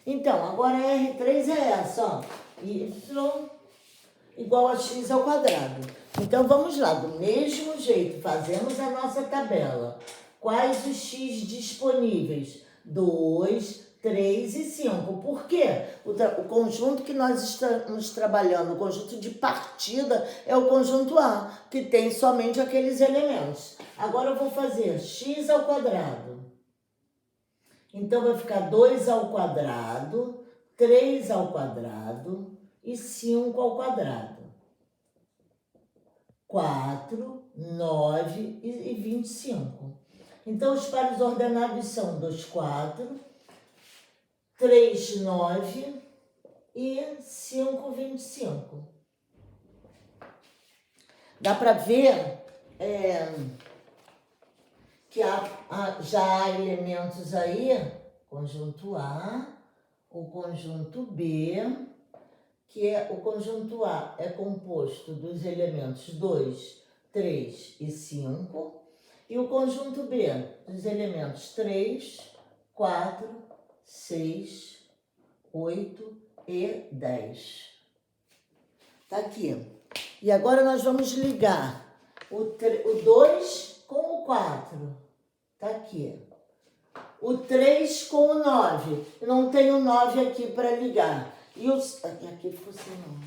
Então, agora a R3 é essa, ó. Y igual a x ao quadrado. Então, vamos lá. Do mesmo jeito, fazemos a nossa tabela. Quais os x disponíveis? 2, 3 e 5. Por quê? O conjunto que nós estamos trabalhando, o conjunto de partida, é o conjunto A, que tem somente aqueles elementos. Agora eu vou fazer x ao quadrado. Então, vai ficar 2 ao quadrado, 3 ao quadrado e 5 ao quadrado. 4, 9 e 25. Então, os pares ordenados são 2, 4, 3, 9 e 5, 25. Dá para ver que já há elementos aí, conjunto A, o conjunto B, que é o conjunto A é composto dos elementos 2, 3 e 5, e o conjunto B dos elementos 3, 4, 6, 8 e 10. Tá aqui. E agora nós vamos ligar o 2 com o 4. Tá aqui. O 3 com o 9. Eu não tenho 9 aqui para ligar. E aqui ficou sem 9.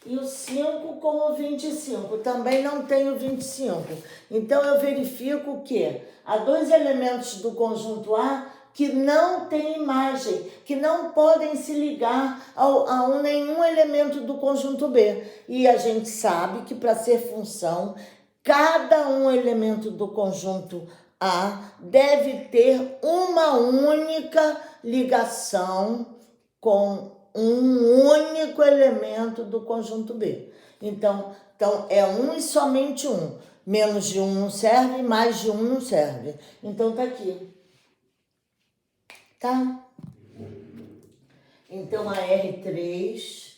E o 5 com o 25. Também não tenho 25. Então, eu verifico que há dois elementos do conjunto A que não têm imagem, que não podem se ligar a nenhum elemento do conjunto B. E a gente sabe que para ser função, cada elemento do conjunto A deve ter uma única ligação com um único elemento do conjunto B. Então é um e somente um. Menos de um não serve, mais de um não serve. Então tá aqui. Tá? Então a R3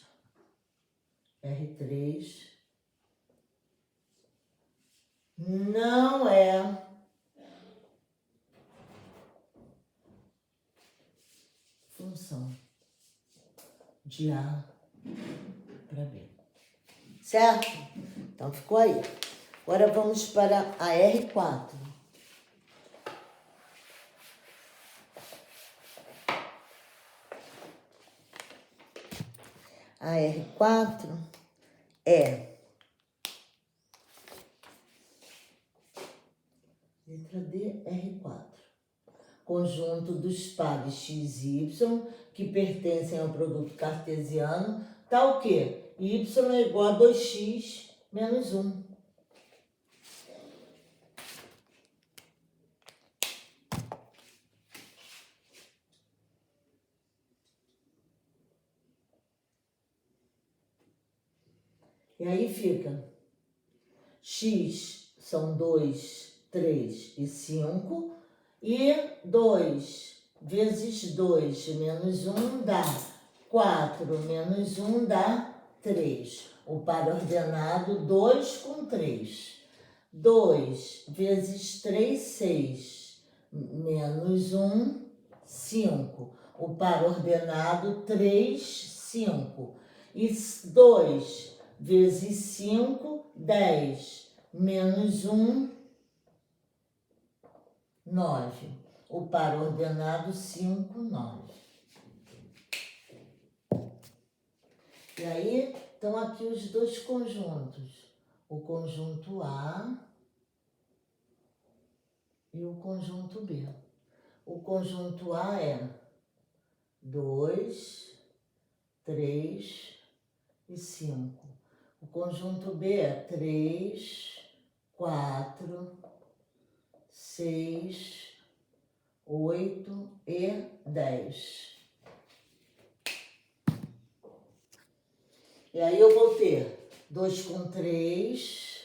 não é função de A para B. Certo? Então ficou aí. Agora vamos para a R4. A R4 é letra D, R4. Conjunto dos pares x e y que pertencem ao produto cartesiano, tal que y é igual a 2x menos 1. E aí fica x são 2, 3 e 5, e 2 vezes 2 menos 1 dá 4, menos 1 dá 3. O par ordenado 2 com 3. 2 vezes 3, 6, menos 1, 5. O par ordenado 3, 5. E 2 vezes 5, 10, menos 1, 9. O par ordenado 5, 9. E aí estão aqui os dois conjuntos. O conjunto A e o conjunto B. O conjunto A é 2, 3 e 5. O conjunto B é 3, 4, 6, 8 e 10. E aí eu vou ter 2 com 3,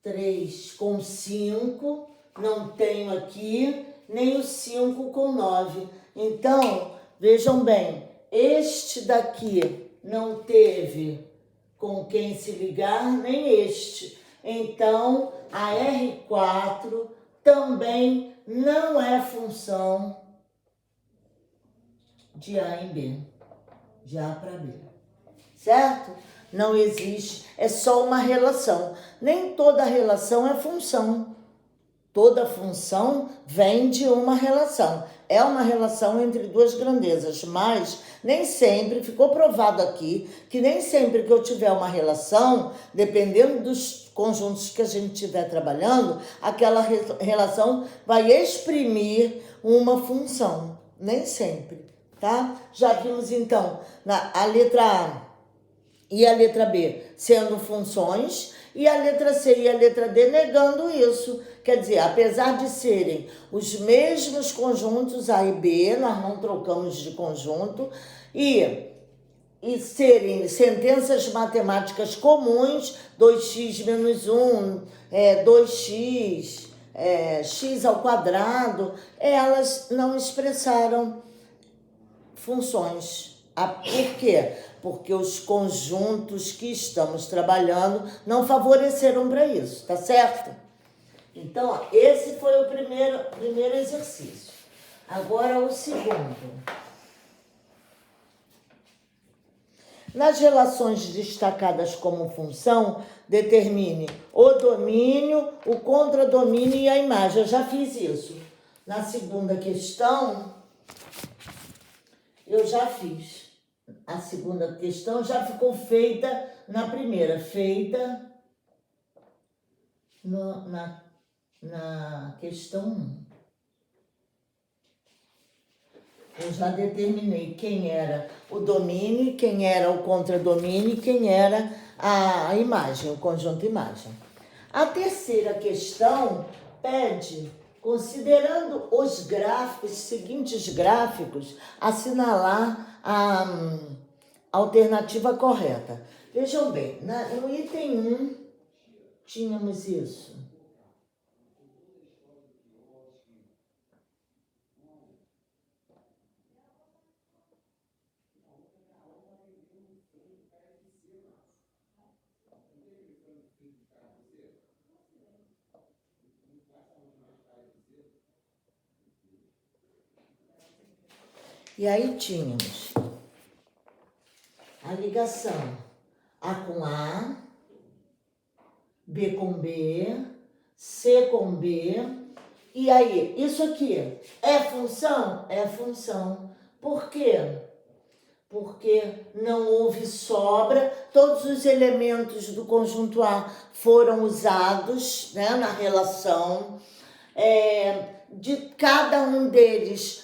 3 com 5, não tenho aqui, nem o 5 com 9. Então, vejam bem, este daqui não teve com quem se ligar, nem este. Então, a R4 também não é função de A em B, de A para B, certo? Não existe, é só uma relação. Nem toda relação é função. Toda função vem de uma relação. É uma relação entre duas grandezas, mas nem sempre, ficou provado aqui, que nem sempre que eu tiver uma relação, dependendo dos conjuntos que a gente estiver trabalhando, aquela relação vai exprimir uma função. Nem sempre, tá? Já vimos então a letra A e a letra B sendo funções, e a letra C e a letra D negando isso. Quer dizer, apesar de serem os mesmos conjuntos A e B, nós não trocamos de conjunto, e serem sentenças matemáticas comuns, 2x menos 1, 2x, x ao quadrado, elas não expressaram funções. Por quê? Porque os conjuntos que estamos trabalhando não favoreceram para isso, tá certo? Então, ó, esse foi o primeiro exercício. Agora o segundo. Nas relações destacadas como função, determine o domínio, o contradomínio e a imagem. Eu já fiz isso. Na segunda questão, eu já fiz. A segunda questão já ficou feita na primeira, feita na questão 1. Eu já determinei quem era o domínio, quem era o contradomínio e quem era a imagem, o conjunto imagem. A terceira questão pede, considerando os gráficos, seguintes gráficos, assinalar a alternativa correta. Vejam bem, no item 1 tínhamos isso. E aí tínhamos a ligação A com A, B com B, C com B. E aí, isso aqui é função? É função. Por quê? Porque não houve sobra, todos os elementos do conjunto A foram usados, né, na relação. De cada um deles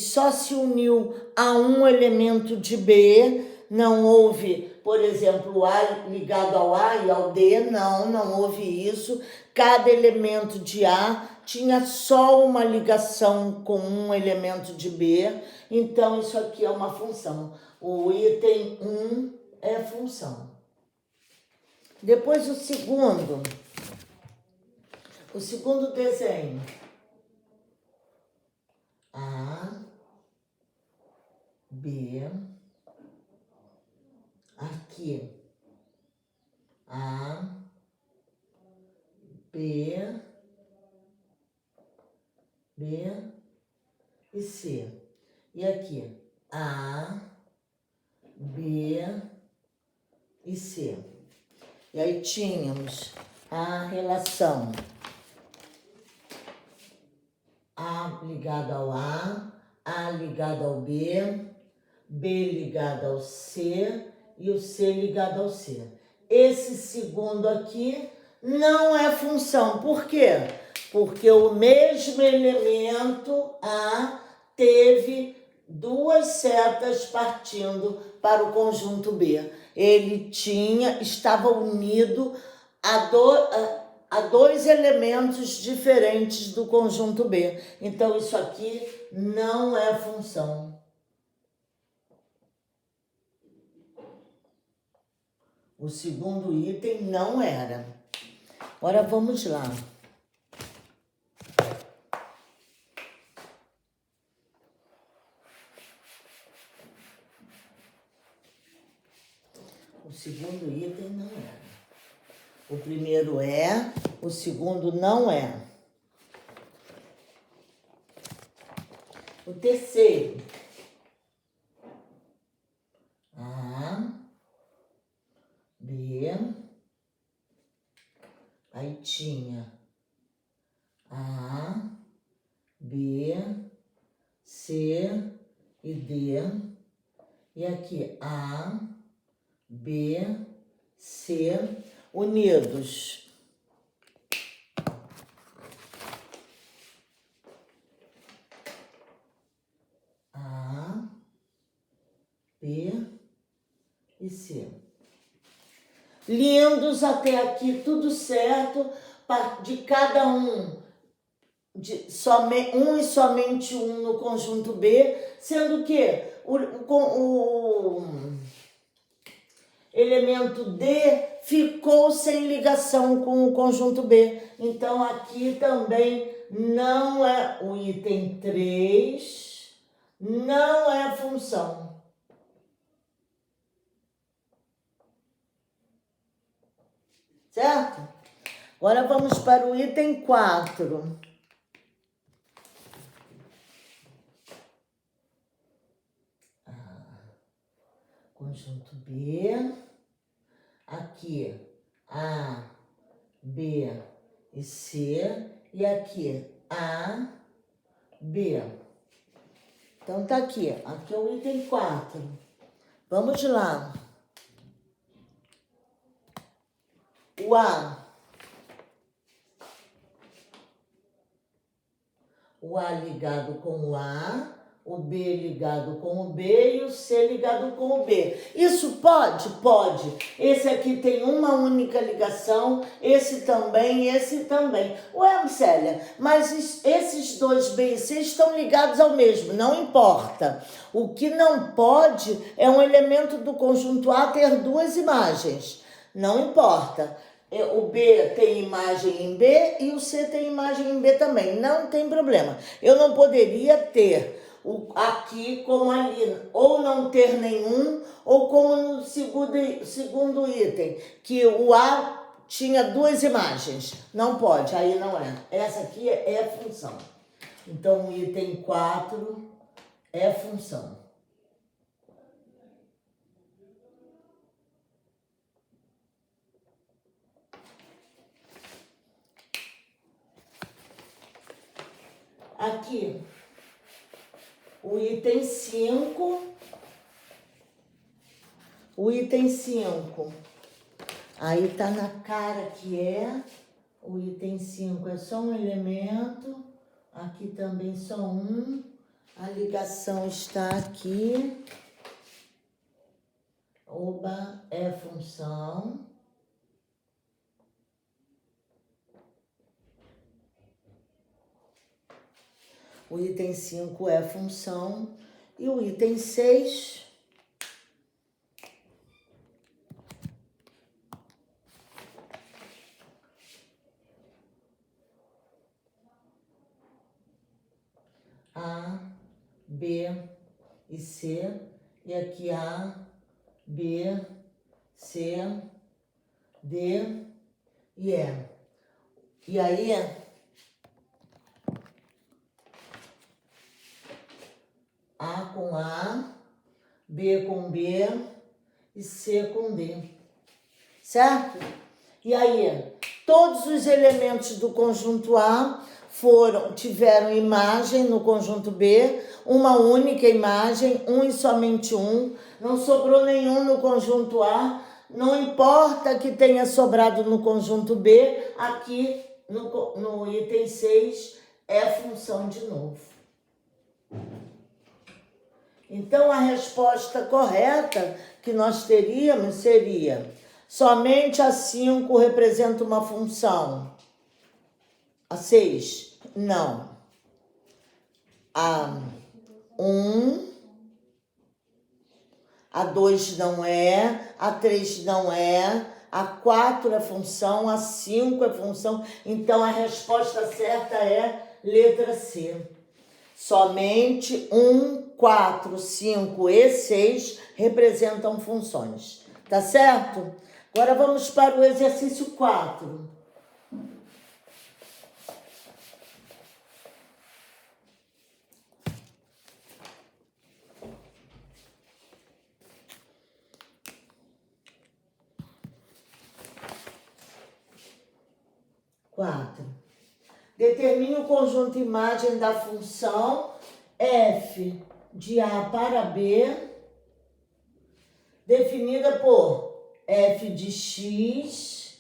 só se uniu a um elemento de B, não houve, por exemplo, o A ligado ao A e ao D, não houve isso. Cada elemento de A tinha só uma ligação com um elemento de B, então isso aqui é uma função. O item 1 é função. Depois o segundo desenho. A, B, aqui, A, B e C. E aqui, A, B e C. E aí tínhamos a relação A ligado ao A ligado ao B ligado ao C e o C ligado ao C. Esse segundo aqui não é função. Por quê? Porque o mesmo elemento A teve duas setas partindo para o conjunto B. Ele estava unido a dois elementos diferentes do conjunto B. Então, isso aqui não é função. O segundo item não era. Agora, vamos lá. O segundo item não era. O primeiro é, o segundo não é. terceiro. A, B, aí tinha A, B, C e D. E aqui A, B, C, unidos. A, B e C. Lindos até aqui, tudo certo, de cada um, um e somente um no conjunto B, sendo que o elemento D ficou sem ligação com o conjunto B. Então, aqui também não é o item 3, não é função. Certo? Agora vamos para o item 4. Conjunto B. Aqui A, B e C. E aqui A, B. Então tá aqui. Aqui é o item 4. Vamos lá. O A. O A ligado com o A, o B ligado com o B e o C ligado com o B. Isso pode? Pode. Esse aqui tem uma única ligação, esse também, esse também. Ué, Célia, mas esses dois B e C estão ligados ao mesmo, não importa. O que não pode é um elemento do conjunto A ter duas imagens. Não importa. O B tem imagem em B e o C tem imagem em B também. Não tem problema. Eu não poderia ter aqui como ali, ou não ter nenhum, ou como no segundo item, que o A tinha duas imagens. Não pode, aí não é. Essa aqui é função. Então, o item 4 é função. Aqui, o item 5. O item 5. Aí tá na cara que é. O item 5 é só um elemento. Aqui também só um. A ligação está aqui. Oba, é função. O item 5 é função. E o item 6... A, B e C. E aqui A, B, C, D e E. E aí... A com A, B com B e C com D. Certo? E aí, todos os elementos do conjunto A tiveram imagem no conjunto B, uma única imagem, um e somente um. Não sobrou nenhum no conjunto A. Não importa que tenha sobrado no conjunto B, aqui no item 6 é função de novo. Então, a resposta correta que nós teríamos seria: somente a 5 representa uma função. A 6, não. A 1, a 2 não é, a 3 não é, a 4 é função, a 5 é função. Então, a resposta certa é letra C. Somente 1, 4, 5 e 6 representam funções. Tá certo? Agora vamos para o exercício 4. 4. Determine o conjunto imagem da função f de A para B, definida por f de x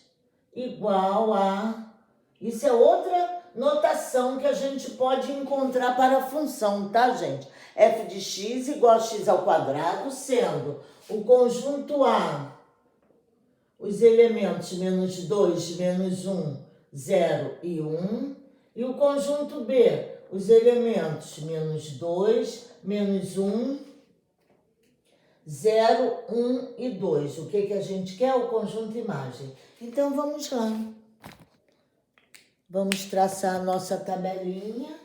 igual a... Isso é outra notação que a gente pode encontrar para a função, tá, gente? F de x igual a x ao quadrado, sendo o conjunto A, os elementos menos 2, menos 1, 0 e 1, e o conjunto B, os elementos menos 2, menos 1, 0, 1 e 2. O que a gente quer? O conjunto imagem. Então, vamos lá. Vamos traçar a nossa tabelinha,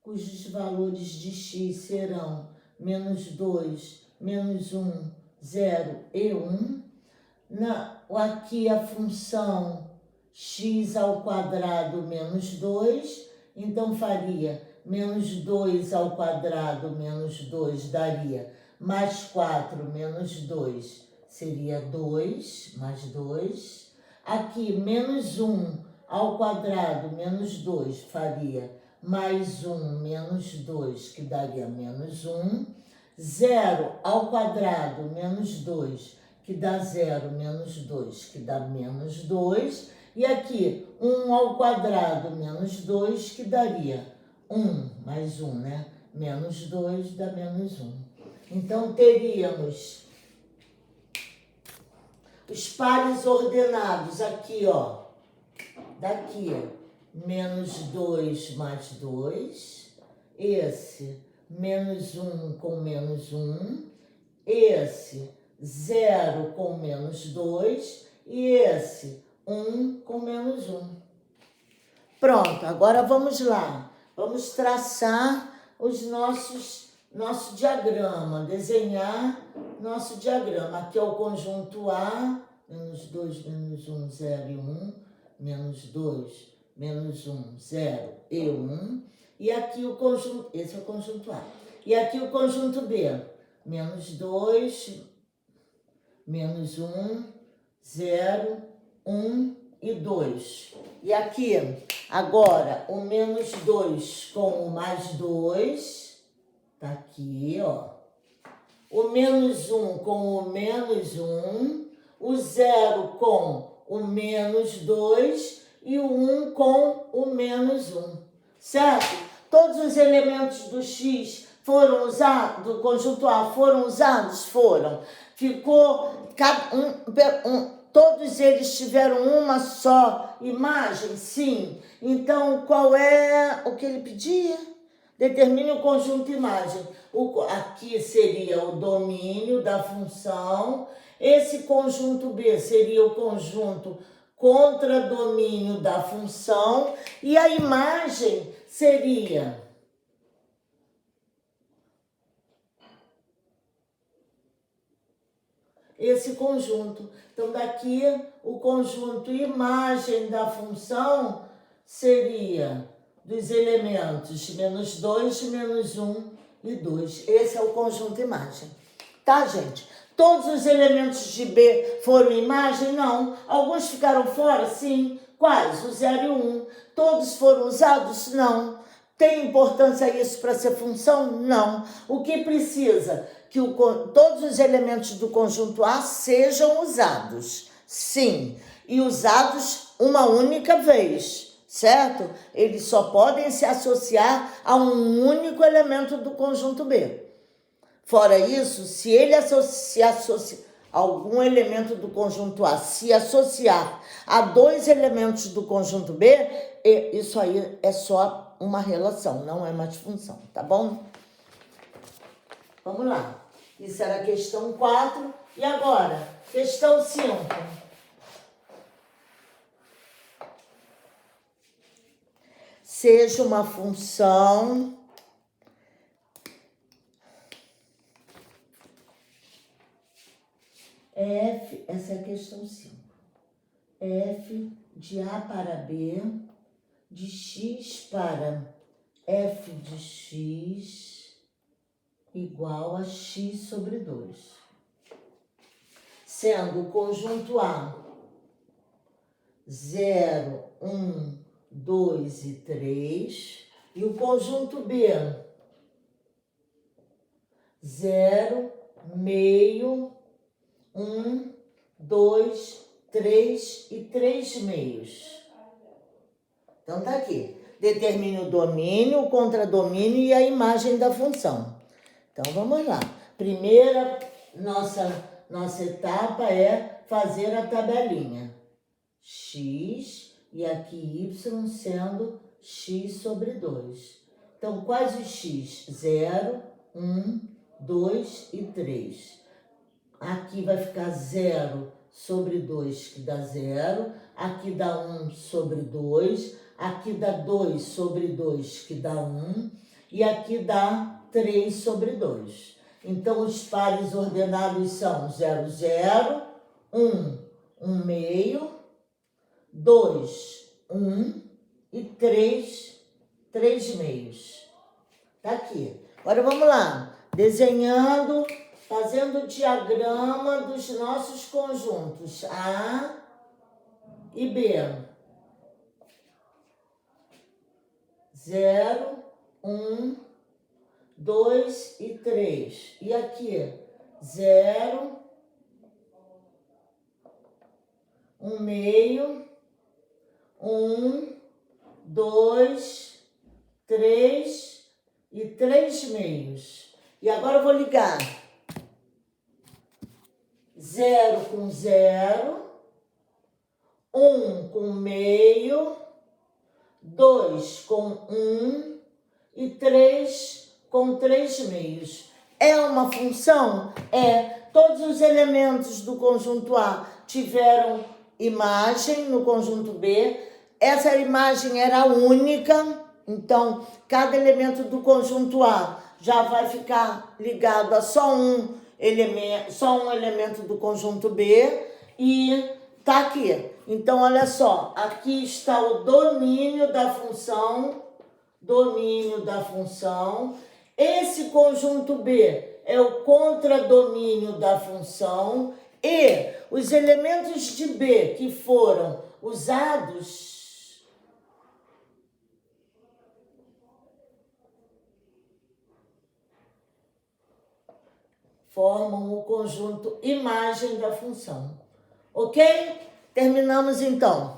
cujos valores de x serão menos 2, menos 1, 0 e 1. Aqui a função x ao quadrado menos 2, então faria menos 2 ao quadrado menos 2 daria mais 4 menos 2 seria 2, mais 2. Aqui, menos 1 ao quadrado menos 2 faria mais 1 menos 2, que daria menos 1. 0 ao quadrado menos 2, que dá 0 menos 2, que dá menos 2. E aqui, 1 ao quadrado menos 2, que daria 1 mais 1, né? Menos 2 dá menos 1. Então, teríamos os pares ordenados aqui, ó, daqui, menos 2 mais 2, esse menos 1 com menos 1, esse 0 com menos 2 e esse 1 com menos 1. Pronto, agora vamos lá. Vamos traçar nosso diagrama, desenhar nosso diagrama. Aqui é o conjunto A, menos 2, menos 1, 0 e 1, menos 2, menos 1, 0 e 1. E aqui o conjunto, esse é o conjunto A. E aqui o conjunto B, menos 2, menos 1, 0, 1 e 2. E aqui, agora, o menos 2 com o mais 2, tá aqui, ó. O menos 1 com o menos 1, o 0 com o menos 2 e o 1 com o menos 1, certo? Todos os elementos do X foram usados, do conjunto A foram usados? Foram. Ficou todos eles tiveram uma só imagem? Sim. Então, qual é o que ele pedia? Determine o conjunto imagem. Aqui seria o domínio da função. Esse conjunto B seria o conjunto contradomínio da função. E a imagem seria esse conjunto. Então, daqui, o conjunto imagem da função seria dos elementos menos 2, menos 1 e 2. Esse é o conjunto imagem. Tá, gente? Todos os elementos de B foram imagem? Não. Alguns ficaram fora? Sim. Quais? O 0 e o 1. Todos foram usados? Não. Tem importância isso para ser função? Não. O que precisa? Que todos os elementos do conjunto A sejam usados. Sim. E usados uma única vez, certo? Eles só podem se associar a um único elemento do conjunto B. Fora isso, se ele algum elemento do conjunto A se associar a dois elementos do conjunto B, isso aí é só uma relação, não é mais função, tá bom? Vamos lá. Isso era a questão 4. E agora, questão 5. Seja uma função f, essa é a questão 5. F de A para B, de x para f de x igual a x sobre 2. Sendo o conjunto A 0, 1, 2 e 3. E o conjunto B, 0, meio, 1, 2, 3 e 3 meios. Então tá aqui. Determine o domínio, o contradomínio e a imagem da função. Então vamos lá. Primeira nossa etapa é fazer a tabelinha. X e aqui y sendo x sobre 2. Então quais os x? 0, 1, 2 e 3. Aqui vai ficar 0 sobre 2, que dá 0. Aqui dá 1 sobre 2. Aqui dá 2 sobre 2, que dá 1. E aqui dá 3 sobre 2. Então, os pares ordenados são 0, 0, 1, 1 meio, 2, 1 e 3, 3 meios. Tá aqui. Agora vamos lá. Desenhando, fazendo o diagrama dos nossos conjuntos A e B. 0, 1, 2 e 3. E aqui, 0, 1 meio, 1, 2, 3 e 3 meios. E agora eu vou ligar 0 com 0, 1 com meio, 2 com 1 e 3 com 3 meios. É uma função? É. Todos os elementos do conjunto A tiveram imagem no conjunto B. Essa imagem era única, então cada elemento do conjunto A já vai ficar ligado a só um elemento do conjunto B e tá aqui. Então, olha só, aqui está o domínio da função, Esse conjunto B é o contradomínio da função e os elementos de B que foram usados formam o conjunto imagem da função. Ok? Terminamos então.